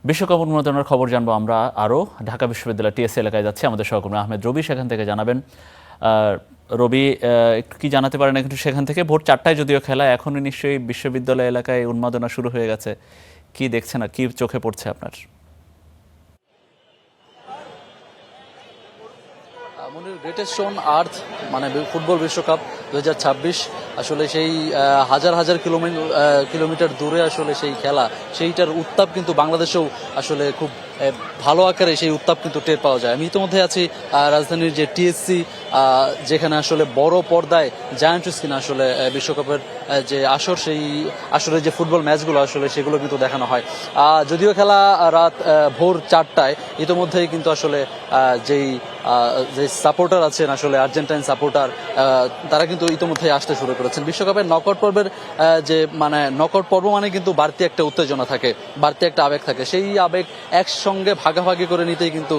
বিশ্বকাপ উন্মোচনের খবর জানবো আমরা আরও। ঢাকা বিশ্ববিদ্যালয় টিএসসি এলাকায় যাচ্ছে আমাদের সহকর্মী আহমেদ রবি, সেখান থেকে জানাবেন। রবি, একটু কি জানাতে পারেন একটু সেখান থেকে? ভোর 4টায় যদিও খেলা, এখনই নিশ্চয়ই বিশ্ববিদ্যালয় এলাকায় উন্মাদনা শুরু হয়ে গেছে। কি দেখছেন আর কি চোখে পড়ছে আপনার? গ্রেটেস্ট শো অন আর্থ মানে ফুটবল বিশ্বকাপ 2026 আসলে সেই হাজার হাজার কিলোমিটার দূরে আসলে সেই খেলা, সেইটার উত্তাপ কিন্তু বাংলাদেশেও আসলে খুব ভালো আকারে সেই উত্তাপ কিন্তু টের পাওয়া যায়। আমি ইতিমধ্যে আছি রাজধানীর যে টিএসসি, যেখানে আসলে বড় পর্দায় জায়ান্ট স্ক্রিনে আসলে বিশ্বকাপের যে আসর, সেই আসলে যে ফুটবল ম্যাচগুলো আসলে সেগুলো কিন্তু দেখানো হয়। যদিও খেলা রাত ভোর 4টায়, ইতিমধ্যেই কিন্তু আসলে যেই যে সাপোর্টার আছেন আসলে আর্জেন্টাইন সাপোর্টার, তারা কিন্তু ইতিমধ্যেই আসতে শুরু করেছেন। বিশ্বকাপের নকআউট পর্বের যে মানে নকআউট পর্ব মানে কিন্তু বাড়তি একটা উত্তেজনা থাকে, বাড়তি একটা আবেগ থাকে। সেই আবেগ একসঙ্গে ভাগাভাগি করে নিতেই কিন্তু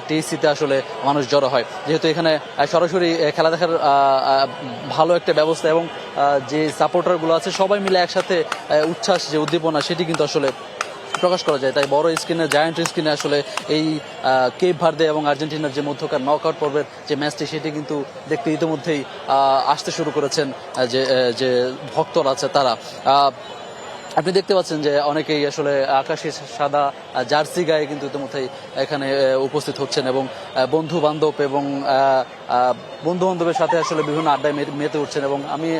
টিএসসিতে আসলে মানুষ জড়ো হয়, যেহেতু এখানে সরাসরি খেলা দেখার ভালো একটা ব্যবস্থা এবং যে সাপোর্টারগুলো আছে সবাই মিলে একসাথে উচ্ছ্বাস, যে উদ্দীপনা, সেটি কিন্তু আসলে প্রকাশ করা যায়। তাই বড় স্ক্রিনে, জায়ান্ট স্ক্রিনে আসলে এই কেপ ভার্দে এবং আর্জেন্টিনার যে মধ্যকার নকআউট পর্বের যে ম্যাচটি, সেটি কিন্তু দেখতে ইতিমধ্যেই আসতে শুরু করেছেন যে ভক্তরা আছে তারা। আপনি দেখতে পাচ্ছেন যে অনেকেই আসলে আকাশি সাদা জার্সি গায়ে কিন্তু ইতিমধ্যেই এখানে উপস্থিত হচ্ছেন এবং বন্ধু বান্ধবের সাথে আসলে বিভিন্ন আড্ডায় মেতে উঠছেন। এবং আমি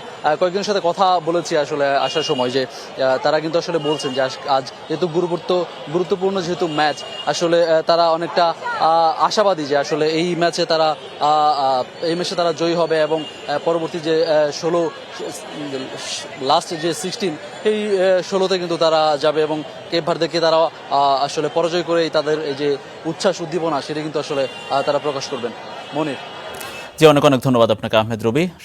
কয়েকজনের সাথে কথা বলেছি আসলে আসার সময়, যে তারা কিন্তু আসলে বলছেন যে আজ যেহেতু গুরুত্বপূর্ণ যেহেতু ম্যাচ, আসলে তারা অনেকটা আশাবাদী যে আসলে এই ম্যাচে তারা জয়ী হবে এবং পরবর্তী যে 16 লাস্ট যে 16 এই 16তে কিন্তু তারা যাবে এবং কেপ ভার্দেকে তারা আসলে পরাজয় করেই তাদের এই যে উচ্ছ্বাস উদ্দীপনা, সেটা কিন্তু আসলে তারা প্রকাশ করবেন। মনির। জি, অনেক অনেক ধন্যবাদ আপনাকে আহমেদ রবি।